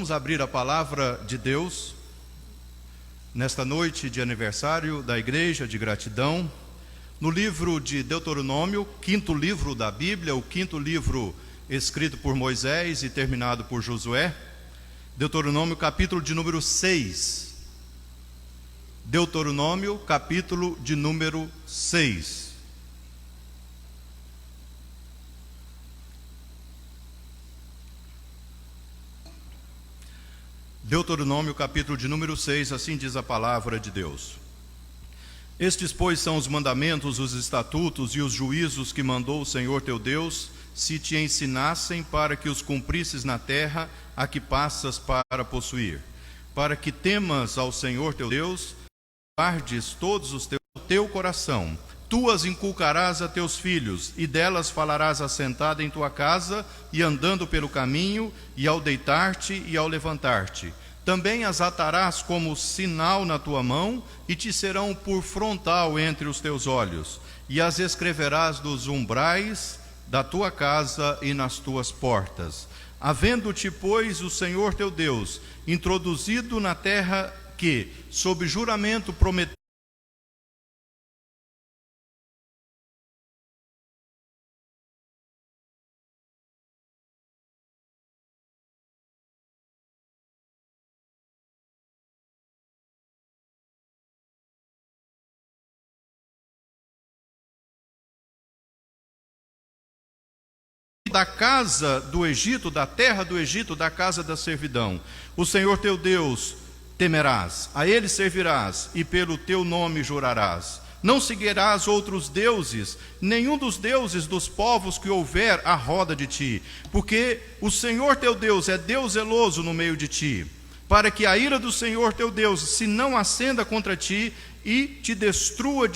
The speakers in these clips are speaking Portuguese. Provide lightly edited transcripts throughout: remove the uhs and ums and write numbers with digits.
Vamos abrir a palavra de Deus nesta noite de aniversário da Igreja de Gratidão, no livro de Deuteronômio, quinto livro da Bíblia, o quinto livro escrito por Moisés e terminado por Josué. Deuteronômio, capítulo de número 6. Deuteronômio, capítulo de número 6. Deuteronômio, capítulo de número 6, assim diz a palavra de Deus. Estes, pois, são os mandamentos, os estatutos e os juízos que mandou o Senhor teu Deus, se te ensinassem para que os cumprisses na terra a que passas para possuir, para que temas ao Senhor teu Deus, guardes todos os teu coração. Tu as inculcarás a teus filhos, e delas falarás assentado em tua casa, e andando pelo caminho, e ao deitar-te e ao levantar-te. Também as atarás como sinal na tua mão, e te serão por frontal entre os teus olhos, e as escreverás nos umbrais da tua casa e nas tuas portas. Havendo-te, pois, o Senhor teu Deus introduzido na terra que, sob juramento, prometeu da casa do Egito, da terra do Egito, da casa da servidão. O Senhor teu Deus temerás, a ele servirás, e pelo teu nome jurarás. Não seguirás outros deuses, nenhum dos deuses dos povos que houver à roda de ti, porque o Senhor teu Deus é Deus zeloso no meio de ti, para que a ira do Senhor teu Deus se não acenda contra ti e te destrua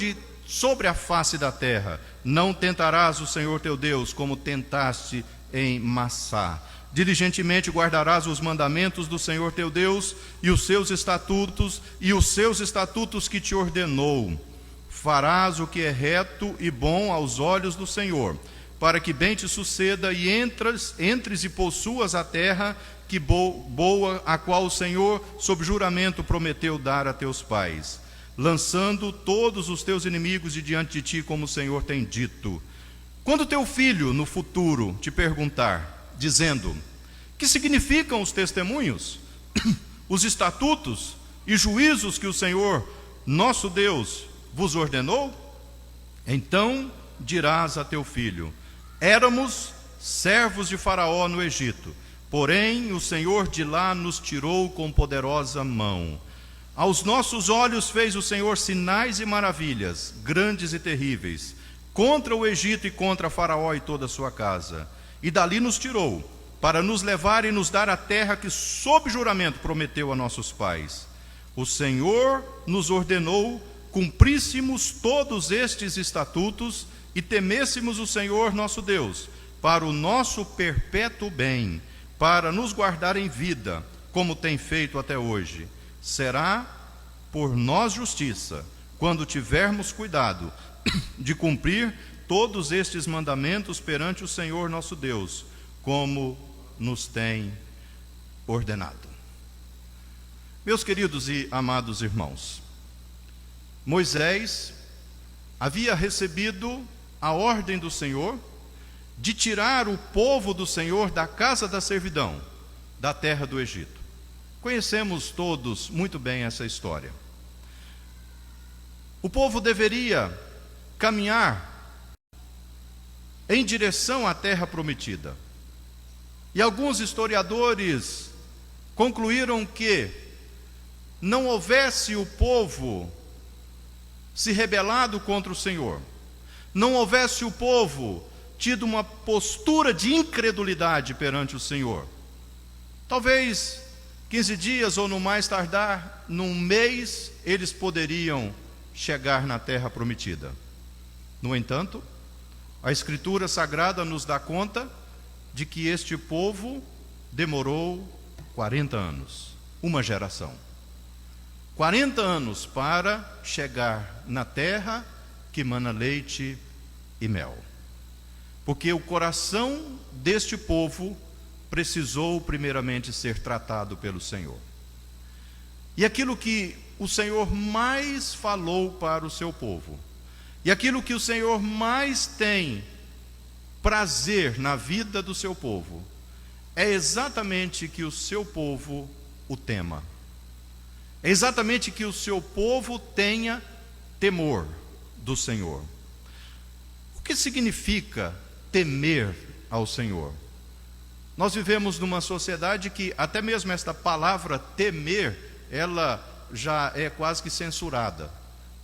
sobre a face da terra. Não tentarás o Senhor teu Deus como tentaste em Massá. Diligentemente guardarás os mandamentos do Senhor teu Deus e os seus estatutos que te ordenou. Farás o que é reto e bom aos olhos do Senhor, para que bem te suceda e entres e possuas a terra que boa, a qual o Senhor, sob juramento, prometeu dar a teus pais, lançando todos os teus inimigos de diante de ti, como o Senhor tem dito. Quando teu filho, no futuro, te perguntar, dizendo: que significam os testemunhos, os estatutos e juízos que o Senhor, nosso Deus, vos ordenou? Então dirás a teu filho: éramos servos de Faraó no Egito, porém o Senhor de lá nos tirou com poderosa mão. Aos nossos olhos fez o Senhor sinais e maravilhas, grandes e terríveis, contra o Egito e contra Faraó e toda a sua casa. E dali nos tirou, para nos levar e nos dar a terra que sob juramento prometeu a nossos pais. O Senhor nos ordenou cumpríssemos todos estes estatutos e temêssemos o Senhor nosso Deus, para o nosso perpétuo bem, para nos guardar em vida, como tem feito até hoje. Será por nós justiça, quando tivermos cuidado de cumprir todos estes mandamentos perante o Senhor nosso Deus, como nos tem ordenado. Meus queridos e amados irmãos, Moisés havia recebido a ordem do Senhor de tirar o povo do Senhor da casa da servidão, da terra do Egito. Conhecemos todos muito bem essa história. O povo deveria caminhar em direção à terra prometida. E alguns historiadores concluíram que não houvesse o povo se rebelado contra o Senhor, não houvesse o povo tido uma postura de incredulidade perante o Senhor, talvez 15 dias ou no mais tardar, num mês, eles poderiam chegar na terra prometida. No entanto, a Escritura Sagrada nos dá conta de que este povo demorou 40 anos, uma geração. 40 anos para chegar na terra que mana leite e mel. Porque o coração deste povo precisou primeiramente ser tratado pelo Senhor. E aquilo que o Senhor mais falou para o seu povo, e aquilo que o Senhor mais tem prazer na vida do seu povo, é exatamente que o seu povo o tema. É exatamente que o seu povo tenha temor do Senhor. O que significa temer ao Senhor? Nós vivemos numa sociedade que até mesmo esta palavra temer, ela já é quase que censurada,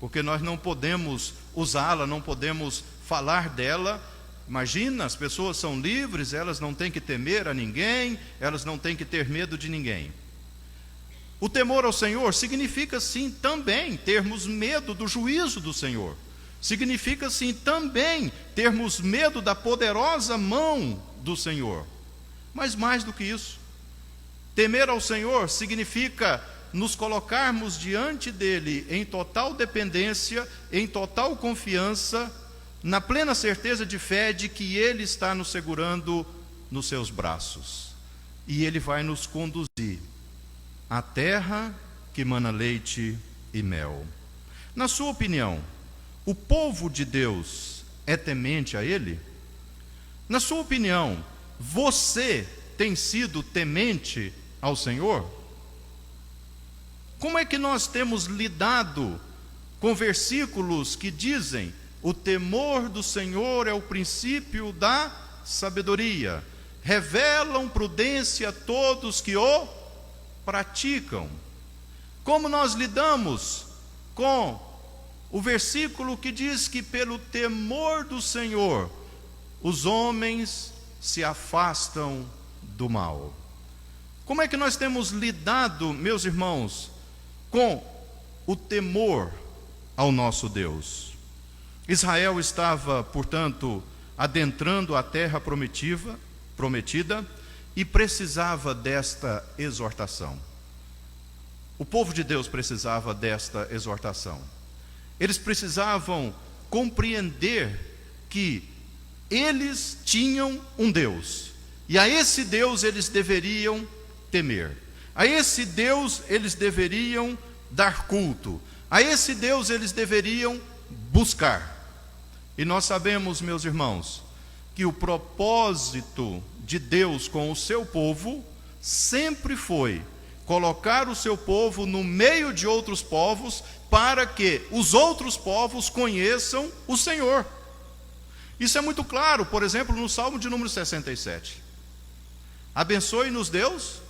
porque nós não podemos usá-la, não podemos falar dela. Imagina, as pessoas são livres, elas não têm que temer a ninguém, elas não têm que ter medo de ninguém. O temor ao Senhor significa sim também termos medo do juízo do Senhor. Significa sim também termos medo da poderosa mão do Senhor. Mas mais do que isso, temer ao Senhor significa nos colocarmos diante dele em total dependência, em total confiança, na plena certeza de fé de que ele está nos segurando nos seus braços. E ele vai nos conduzir à terra que mana leite e mel. Na sua opinião, o povo de Deus é temente a ele? Na sua opinião, você tem sido temente ao Senhor? Como é que nós temos lidado com versículos que dizem: o temor do Senhor é o princípio da sabedoria, revelam prudência a todos que o praticam? Como nós lidamos com o versículo que diz que pelo temor do Senhor os homens se afastam do mal? Como é que nós temos lidado, meus irmãos, com o temor ao nosso Deus? Israel estava, portanto, adentrando a terra prometida e precisava desta exortação. O povo de Deus precisava desta exortação. Eles precisavam compreender que eles tinham um Deus, e a esse Deus eles deveriam temer. A esse Deus eles deveriam dar culto. A esse Deus eles deveriam buscar. E nós sabemos, meus irmãos, que o propósito de Deus com o seu povo sempre foi colocar o seu povo no meio de outros povos, para que os outros povos conheçam o Senhor. Isso é muito claro, por exemplo, no Salmo de número 67. Abençoe-nos Deus,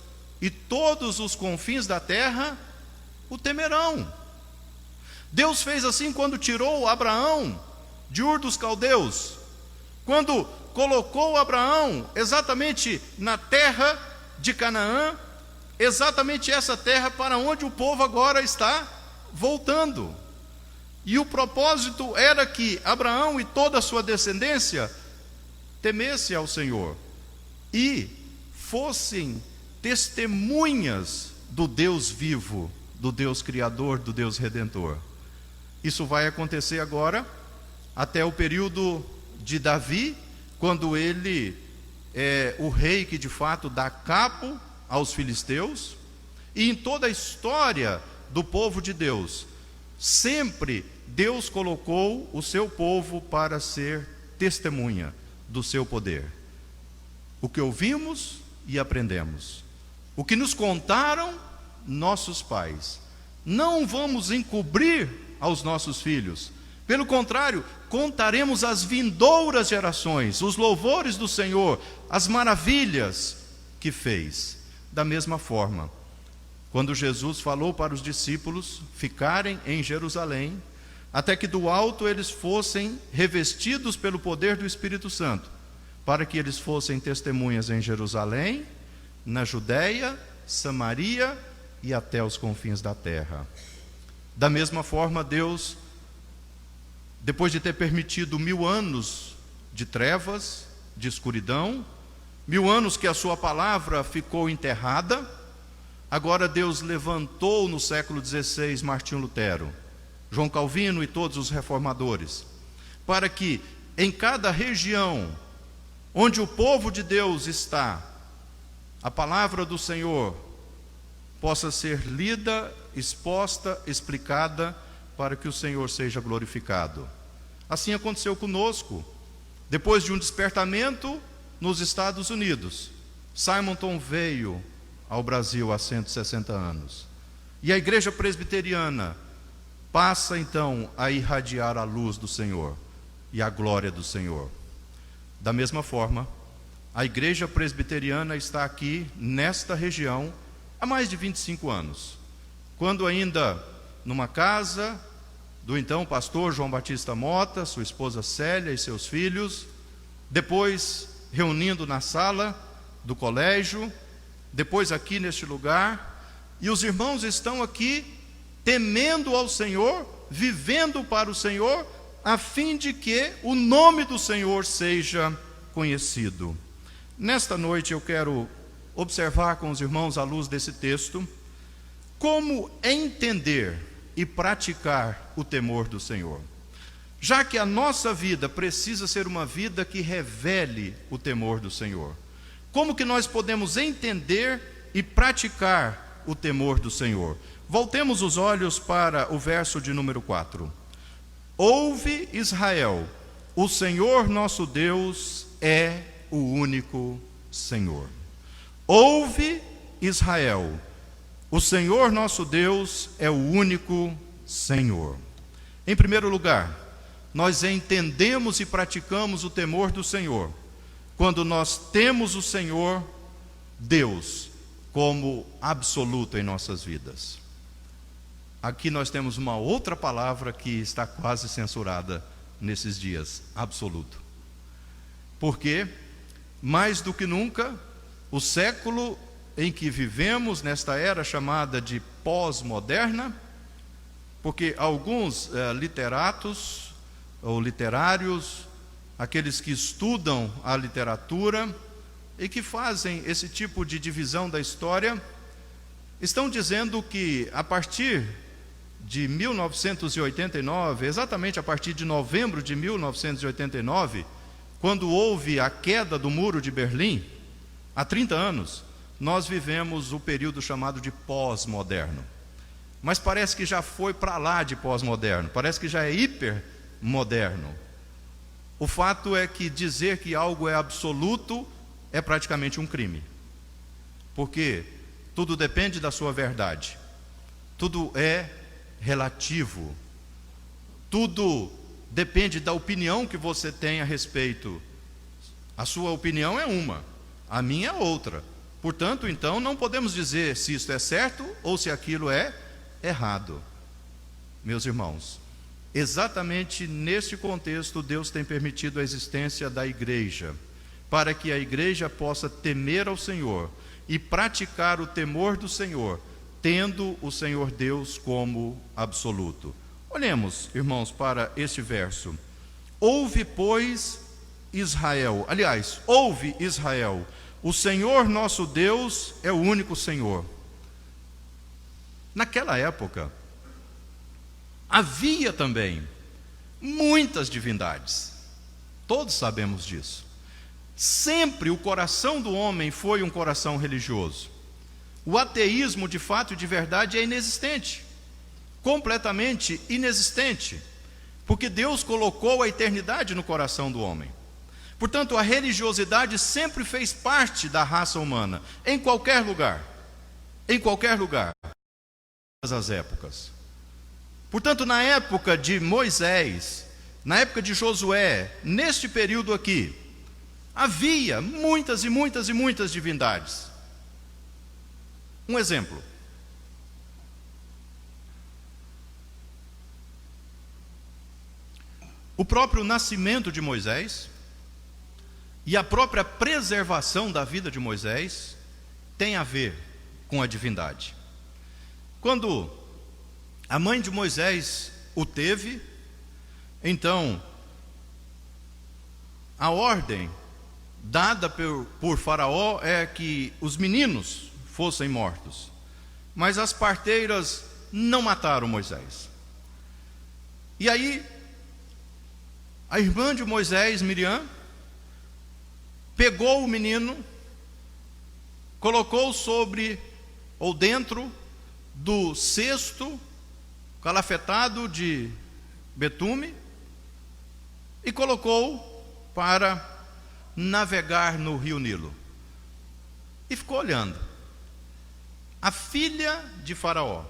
e todos os confins da terra o temerão. Deus fez assim quando tirou Abraão de Ur dos Caldeus, quando colocou Abraão exatamente na terra de Canaã, exatamente essa terra para onde o povo agora está voltando. E o propósito era que Abraão e toda a sua descendência temesse ao Senhor e fossem testemunhas do Deus vivo, do Deus Criador, do Deus Redentor. Isso vai acontecer agora até o período de Davi, quando ele é o rei que de fato dá cabo aos filisteus. E em toda a história do povo de Deus, sempre Deus colocou o seu povo para ser testemunha do seu poder. O que ouvimos e aprendemos, o que nos contaram nossos pais, não vamos encobrir aos nossos filhos. Pelo contrário, contaremos às vindouras gerações os louvores do Senhor, as maravilhas que fez. Da mesma forma, quando Jesus falou para os discípulos ficarem em Jerusalém, até que do alto eles fossem revestidos pelo poder do Espírito Santo, para que eles fossem testemunhas em Jerusalém, na Judéia, Samaria e até os confins da terra. Da mesma forma, Deus, depois de ter permitido 1000 anos de trevas, de escuridão, 1000 anos que a sua palavra ficou enterrada, agora Deus levantou no século XVI Martinho Lutero, João Calvino e todos os reformadores, para que em cada região onde o povo de Deus está, a palavra do Senhor possa ser lida, exposta, explicada, para que o Senhor seja glorificado. Assim aconteceu conosco. Depois de um despertamento nos Estados Unidos, Simonton veio ao Brasil há 160 anos. E a igreja presbiteriana passa então a irradiar a luz do Senhor e a glória do Senhor. Da mesma forma, a igreja presbiteriana está aqui nesta região há mais de 25 anos. Quando ainda numa casa do então pastor João Batista Mota, sua esposa Célia e seus filhos, depois reunindo na sala do colégio, depois aqui neste lugar, e os irmãos estão aqui temendo ao Senhor, vivendo para o Senhor, a fim de que o nome do Senhor seja conhecido. Nesta noite eu quero observar com os irmãos, à luz desse texto, como entender e praticar o temor do Senhor. Já que a nossa vida precisa ser uma vida que revele o temor do Senhor, como que nós podemos entender e praticar o temor do Senhor? Voltemos os olhos para o verso de número 4. Ouve, Israel, o Senhor nosso Deus é o único Senhor. Ouve, Israel, o Senhor nosso Deus é o único Senhor. Em primeiro lugar, nós entendemos e praticamos o temor do Senhor quando nós temos o Senhor, Deus, como absoluto em nossas vidas. Aqui nós temos uma outra palavra que está quase censurada nesses dias: absoluto. Porque, mais do que nunca, o século em que vivemos, nesta era chamada de pós-moderna, porque alguns literatos ou literários, aqueles que estudam a literatura e que fazem esse tipo de divisão da história, estão dizendo que a partir de 1989, exatamente a partir de novembro de 1989, quando houve a queda do Muro de Berlim, há 30 anos, nós vivemos o período chamado de pós-moderno. Mas parece que já foi para lá de pós-moderno, parece que já é hipermoderno. O fato é que dizer que algo é absoluto é praticamente um crime, porque tudo depende da sua verdade, tudo é relativo, tudo depende da opinião que você tem a respeito. A sua opinião é uma, a minha é outra. Portanto, então, não podemos dizer se isto é certo ou se aquilo é errado. Meus irmãos, exatamente neste contexto, Deus tem permitido a existência da igreja, para que a igreja possa temer ao Senhor e praticar o temor do Senhor, tendo o Senhor Deus como absoluto. Olhemos, irmãos, para este verso. Ouve, pois, Israel. Aliás, ouve, Israel, o Senhor nosso Deus é o único Senhor. Naquela época, havia também muitas divindades. Todos sabemos disso. Sempre o coração do homem foi um coração religioso. O ateísmo, de fato e de verdade, é inexistente. Completamente inexistente. Porque Deus colocou a eternidade no coração do homem. Portanto, a religiosidade sempre fez parte da raça humana, em qualquer lugar. Em qualquer lugar. Em todas as épocas. Portanto, na época de Moisés, na época de Josué, neste período aqui, havia muitas e muitas e muitas divindades. Um exemplo. O próprio nascimento de Moisés e a própria preservação da vida de Moisés tem a ver com a divindade. Quando a mãe de Moisés o teve, então a ordem dada por Faraó é que os meninos fossem mortos, mas as parteiras não mataram Moisés. E aí a irmã de Moisés, Miriam, pegou o menino colocou sobre ou dentro do cesto calafetado de betume e colocou para navegar no rio Nilo. E ficou olhando. A filha de Faraó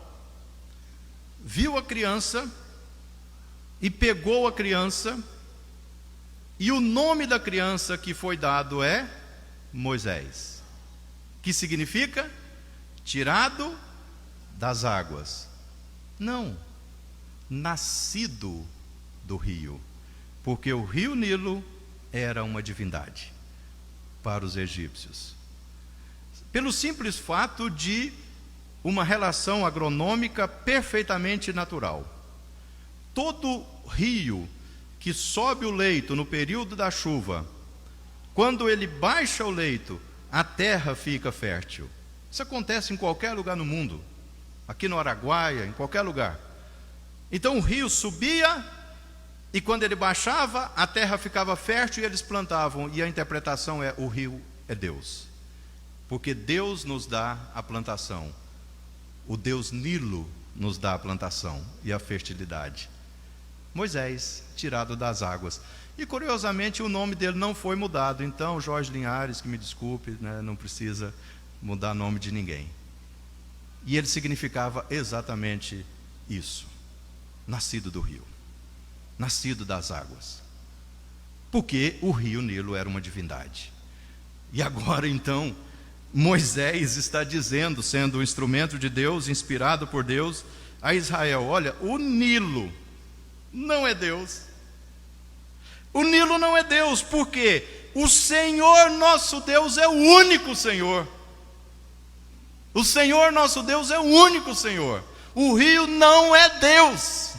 viu a criança e pegou a criança, e o nome da criança que foi dado é Moisés, que significa tirado das águas. Não, nascido do rio, porque o rio Nilo era uma divindade para os egípcios, pelo simples fato de uma relação agronômica perfeitamente natural. Todo rio que sobe o leito no período da chuva, quando ele baixa o leito, a terra fica fértil. Isso acontece em qualquer lugar no mundo, aqui no Araguaia, em qualquer lugar. Então o rio subia, e quando ele baixava, a terra ficava fértil e eles plantavam. E a interpretação é: o rio é Deus, porque Deus nos dá a plantação. O Deus Nilo nos dá a plantação e a fertilidade. Moisés, tirado das águas. E curiosamente o nome dele não foi mudado. Então, Jorge Linhares, que me desculpe, né, não precisa mudar nome de ninguém. E ele significava exatamente isso: nascido do rio, nascido das águas, porque o rio Nilo era uma divindade. E agora então Moisés está dizendo, sendo um instrumento de Deus, inspirado por Deus, a Israel: olha, o Nilo não é Deus. O Nilo não é Deus, porque o Senhor nosso Deus é o único Senhor. O Senhor nosso Deus é o único Senhor. O rio não é Deus.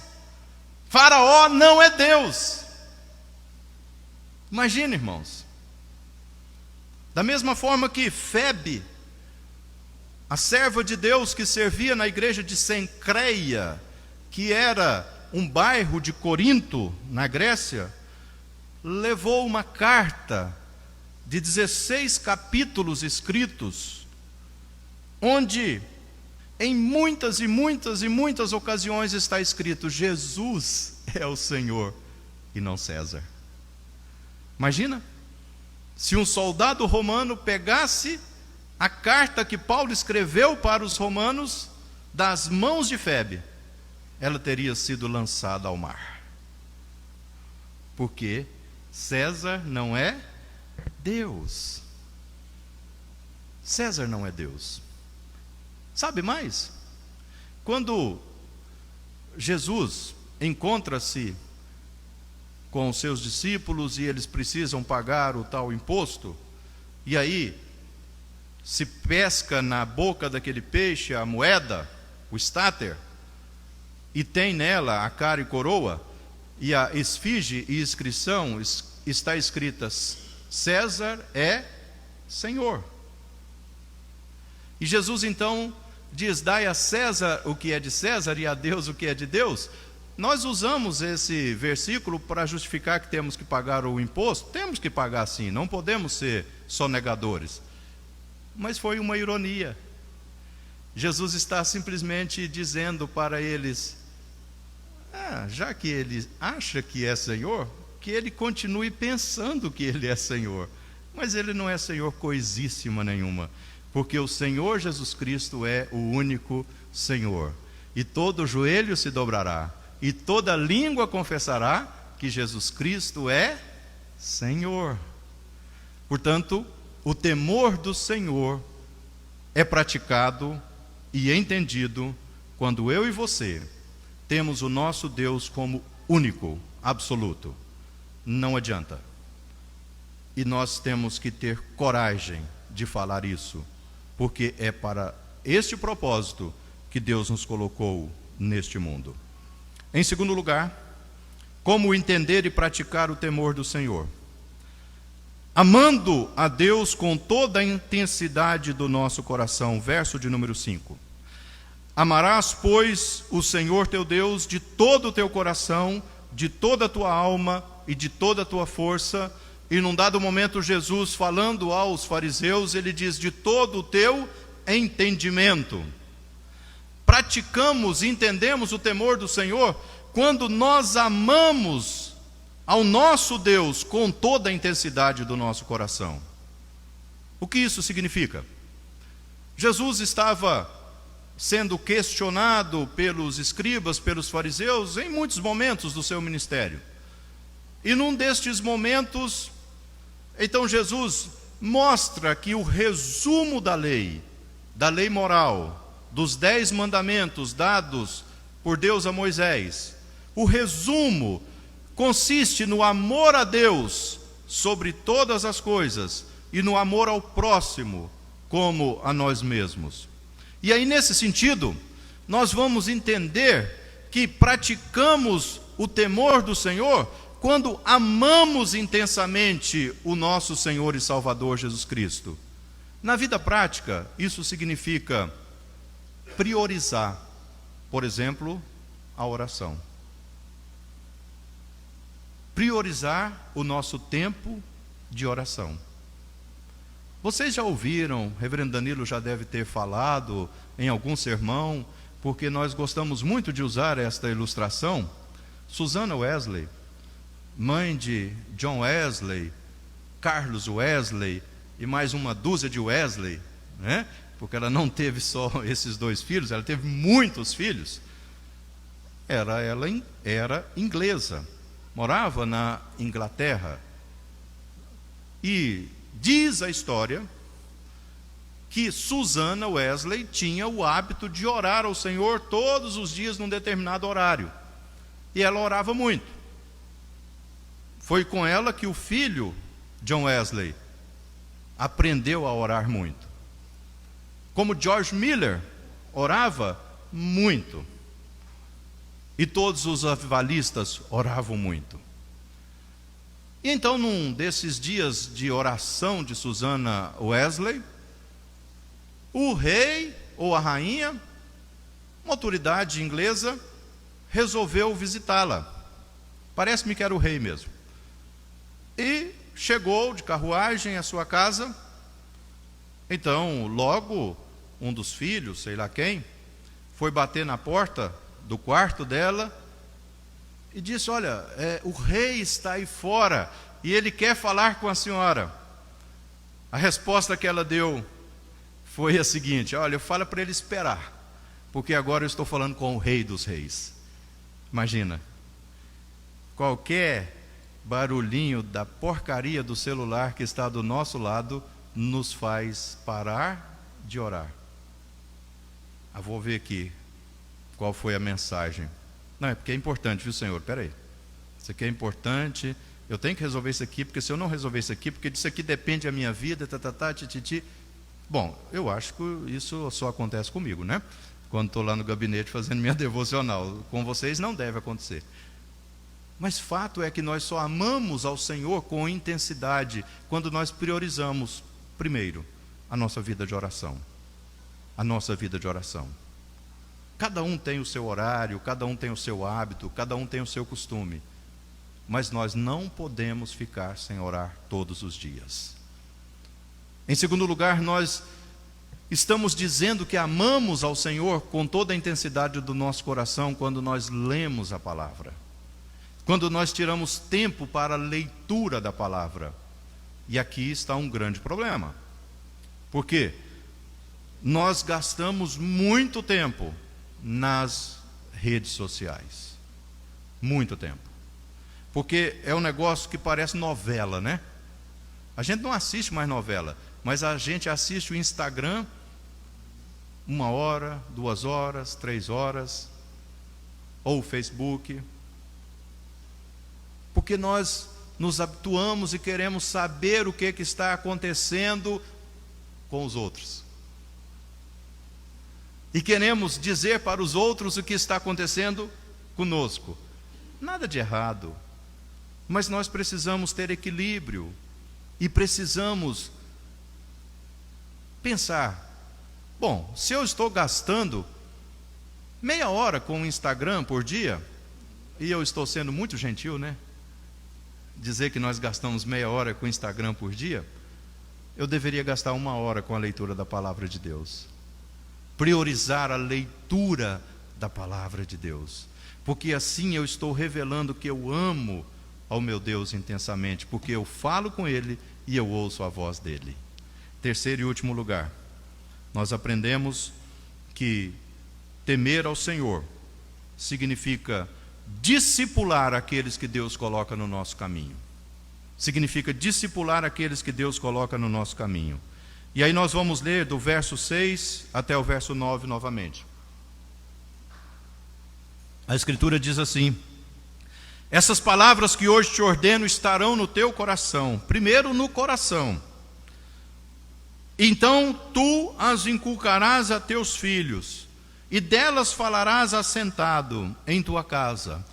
Faraó não é Deus. Imagine, irmãos. Da mesma forma que Febe, a serva de Deus que servia na igreja de Cencreia, que era um bairro de Corinto, na Grécia, levou uma carta de 16 capítulos escritos, onde em muitas e muitas e muitas ocasiões está escrito: Jesus é o Senhor e não César. Imagina, se um soldado romano pegasse a carta que Paulo escreveu para os romanos das mãos de Febe, ela teria sido lançada ao mar, porque César não é Deus. César não é Deus. Sabe mais? Quando Jesus encontra-se com os seus discípulos e eles precisam pagar o tal imposto, e aí se pesca na boca daquele peixe a moeda, o estáter, e tem nela a cara e coroa, e a esfinge e inscrição está escrita: César é Senhor. E Jesus então diz: dai a César o que é de César e a Deus o que é de Deus. Nós usamos esse versículo para justificar que temos que pagar o imposto. Temos que pagar sim, não podemos ser sonegadores. Mas foi uma ironia. Jesus está simplesmente dizendo para eles: já que ele acha que é Senhor, que ele continue pensando que ele é Senhor. Mas ele não é Senhor coisíssima nenhuma, porque o Senhor Jesus Cristo é o único Senhor. E todo joelho se dobrará, e toda língua confessará que Jesus Cristo é Senhor. Portanto, o temor do Senhor é praticado e entendido quando eu e você temos o nosso Deus como único, absoluto. Não adianta. E nós temos que ter coragem de falar isso, porque é para este propósito que Deus nos colocou neste mundo. Em segundo lugar, como entender e praticar o temor do Senhor? Amando a Deus com toda a intensidade do nosso coração. Verso de número 5. Amarás, pois, o Senhor teu Deus de todo o teu coração, de toda a tua alma e de toda a tua força, E num dado momento, Jesus, falando aos fariseus, ele diz: de todo o teu entendimento. Praticamos e entendemos o temor do Senhor quando nós amamos ao nosso Deus com toda a intensidade do nosso coração. O que isso significa? Jesus estava sendo questionado pelos escribas, pelos fariseus, em muitos momentos do seu ministério. E num destes momentos, então Jesus mostra que o resumo da lei moral, dos 10 mandamentos dados por Deus a Moisés, o resumo consiste no amor a Deus sobre todas as coisas e no amor ao próximo como a nós mesmos. E aí, nesse sentido, nós vamos entender que praticamos o temor do Senhor quando amamos intensamente o nosso Senhor e Salvador Jesus Cristo. Na vida prática, isso significa priorizar, por exemplo, a oração. Priorizar o nosso tempo de oração. Vocês já ouviram, o reverendo Danilo já deve ter falado em algum sermão, porque nós gostamos muito de usar esta ilustração. Susana Wesley, mãe de John Wesley, Carlos Wesley e mais uma dúzia de Wesley, né? Porque ela não teve só esses 2 filhos, ela teve muitos filhos. Ela era inglesa, morava na Inglaterra. E diz a história que Susana Wesley tinha o hábito de orar ao Senhor todos os dias num determinado horário. E ela orava muito. Foi com ela que o filho, John Wesley, aprendeu a orar muito. Como George Miller orava muito. E todos os avivalistas oravam muito. E então, num desses dias de oração de Susana Wesley, o rei ou a rainha, uma autoridade inglesa, resolveu visitá-la. Parece-me que era o rei mesmo. E chegou de carruagem à sua casa. Então, logo, um dos filhos, sei lá quem, foi bater na porta do quarto dela e disse: olha, o rei está aí fora e ele quer falar com a senhora. A resposta que ela deu foi a seguinte: olha, fala para ele esperar, porque agora eu estou falando com o rei dos reis. Imagina, qualquer barulhinho da porcaria do celular que está do nosso lado nos faz parar de orar. Vou ver aqui qual foi a mensagem. Não, é porque é importante, viu, Senhor? Espera aí. Isso aqui é importante. Eu tenho que resolver isso aqui, porque se eu não resolver isso aqui, porque disso aqui depende da minha vida, tititi. Bom, eu acho que isso só acontece comigo, né? Quando estou lá no gabinete fazendo minha devocional. Com vocês não deve acontecer. Mas fato é que nós só amamos ao Senhor com intensidade quando nós priorizamos, primeiro, a nossa vida de oração. A nossa vida de oração. Cada um tem o seu horário, cada um tem o seu hábito, cada um tem o seu costume. Mas nós não podemos ficar sem orar todos os dias. Em segundo lugar, nós estamos dizendo que amamos ao Senhor com toda a intensidade do nosso coração quando nós lemos a palavra. Quando nós tiramos tempo para a leitura da palavra. E aqui está um grande problema. Por quê? Nós gastamos muito tempo nas redes sociais. Muito tempo. Porque é um negócio que parece novela, né? A gente não assiste mais novela, mas a gente assiste o Instagram 1 hora, 2 horas, 3 horas, ou o Facebook. Porque nós nos habituamos e queremos saber o que está acontecendo com os outros. E queremos dizer para os outros o que está acontecendo conosco. Nada de errado, mas nós precisamos ter equilíbrio e precisamos pensar: bom, se eu estou gastando meia hora com o Instagram por dia, e eu estou sendo muito gentil, né? dizer que nós gastamos meia hora com o Instagram por dia, eu deveria gastar 1 hora com a leitura da palavra de Deus. Priorizar a leitura da palavra de Deus, porque assim eu estou revelando que eu amo ao meu Deus intensamente, porque eu falo com Ele e eu ouço a voz dEle. Terceiro e último lugar, nós aprendemos que temer ao Senhor significa discipular aqueles que Deus coloca no nosso caminho. Significa discipular aqueles que Deus coloca no nosso caminho. E aí nós vamos ler do verso 6 até o verso 9 novamente. A Escritura diz assim: essas palavras que hoje te ordeno estarão no teu coração. Primeiro no coração. Então tu as inculcarás a teus filhos, e delas falarás assentado em tua casa,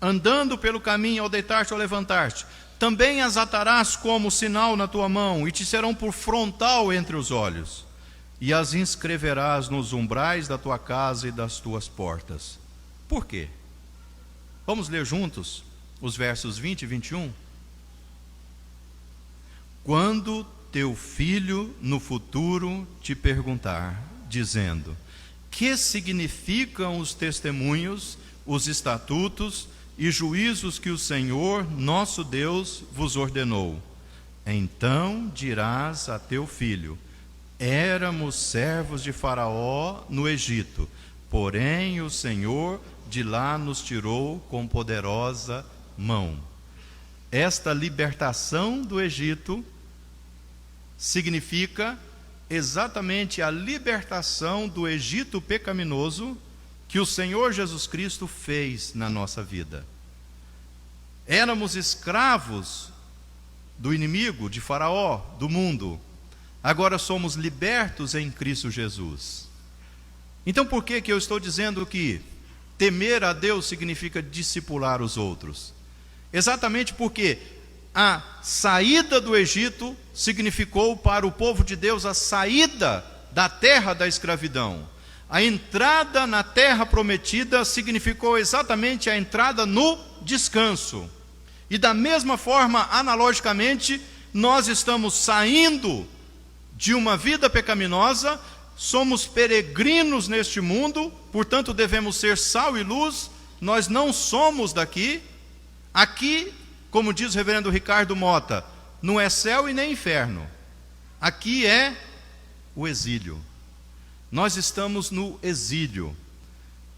andando pelo caminho ao deitar-te ou levantar-te. Também as atarás como sinal na tua mão, e te serão por frontal entre os olhos, e as inscreverás nos umbrais da tua casa e das tuas portas. Por quê? Vamos ler juntos os versos 20 e 21? Quando teu filho no futuro te perguntar, dizendo: que significam os testemunhos, os estatutos e juízos que o Senhor, nosso Deus, vos ordenou? Então dirás a teu filho: éramos servos de Faraó no Egito, porém o Senhor de lá nos tirou com poderosa mão. Esta libertação do Egito significa exatamente a libertação do Egito pecaminoso que o Senhor Jesus Cristo fez na nossa vida. Éramos escravos do inimigo, de Faraó, do mundo. Agora somos libertos em Cristo Jesus. Então por que eu estou dizendo que temer a Deus significa discipular os outros? Exatamente porque a saída do Egito significou para o povo de Deus a saída da terra da escravidão. A entrada na terra prometida significou exatamente a entrada no descanso. E da mesma forma, analogicamente, nós estamos saindo de uma vida pecaminosa, somos peregrinos neste mundo, portanto devemos ser sal e luz. Nós não somos daqui. Aqui, como diz o reverendo Ricardo Mota, não é céu e nem inferno. Aqui é o exílio. Nós estamos no exílio.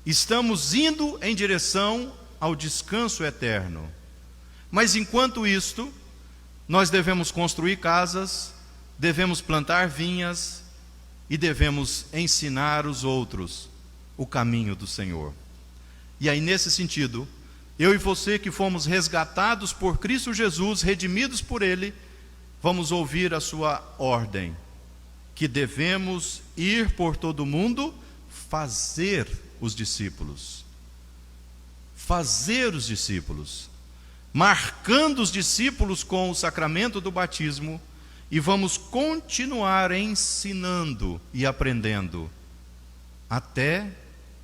Estamos indo em direção ao descanso eterno. Mas enquanto isto, nós devemos construir casas, devemos plantar vinhas e devemos ensinar os outros o caminho do Senhor. E aí, nesse sentido, eu e você que fomos resgatados por Cristo Jesus, redimidos por Ele, vamos ouvir a sua ordem, que devemos ir por todo o mundo, fazer os discípulos. Fazer os discípulos, marcando os discípulos com o sacramento do batismo, e vamos continuar ensinando e aprendendo até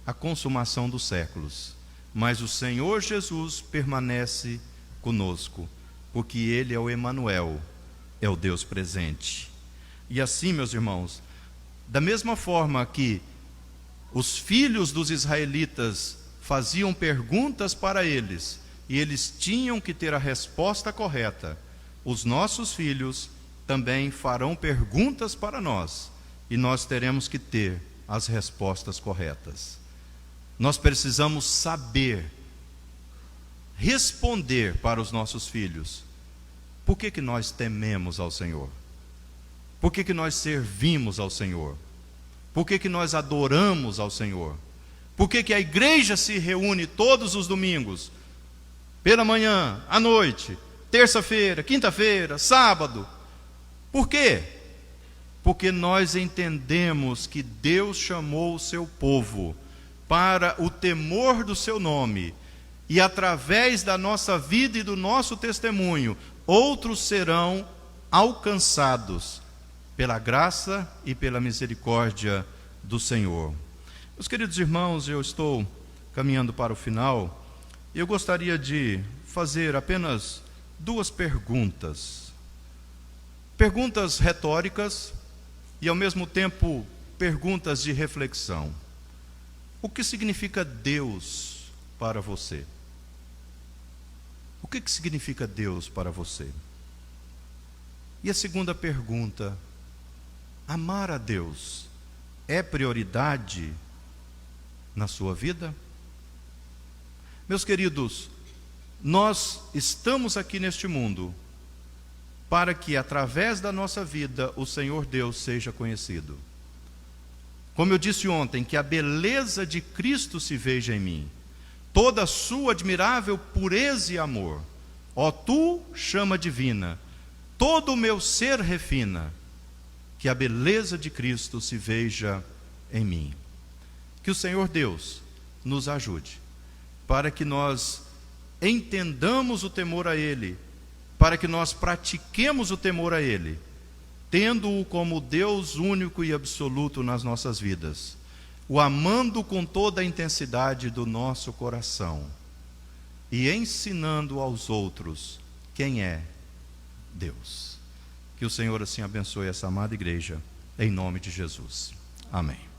a consumação dos séculos. Mas o Senhor Jesus permanece conosco, porque Ele é o Emanuel, é o Deus presente. E assim, meus irmãos, da mesma forma que os filhos dos israelitas faziam perguntas para eles, e eles tinham que ter a resposta correta, os nossos filhos também farão perguntas para nós, e nós teremos que ter as respostas corretas. Nós precisamos saber responder para os nossos filhos. Por que nós tememos ao Senhor? Por que nós servimos ao Senhor? Por que nós adoramos ao Senhor? Por que a igreja se reúne todos os domingos? Pela manhã, à noite, terça-feira, quinta-feira, sábado. Por quê? Porque nós entendemos que Deus chamou o seu povo para o temor do seu nome, e através da nossa vida e do nosso testemunho, outros serão alcançados pela graça e pela misericórdia do Senhor. Meus queridos irmãos, eu estou caminhando para o final, e eu gostaria de fazer apenas duas perguntas. Perguntas retóricas e, ao mesmo tempo, perguntas de reflexão. O que significa Deus para você? O que significa Deus para você? E a segunda pergunta: amar a Deus é prioridade na sua vida? Meus queridos, nós estamos aqui neste mundo para que, através da nossa vida, o Senhor Deus seja conhecido. Como eu disse ontem, que a beleza de Cristo se veja em mim, toda a sua admirável pureza e amor. Ó tu, chama divina, todo o meu ser refina, que a beleza de Cristo se veja em mim. Que o Senhor Deus nos ajude, para que nós entendamos o temor a Ele, para que nós pratiquemos o temor a Ele, tendo-o como Deus único e absoluto nas nossas vidas, o amando com toda a intensidade do nosso coração e ensinando aos outros quem é Deus. Que o Senhor assim abençoe essa amada igreja, em nome de Jesus. Amém.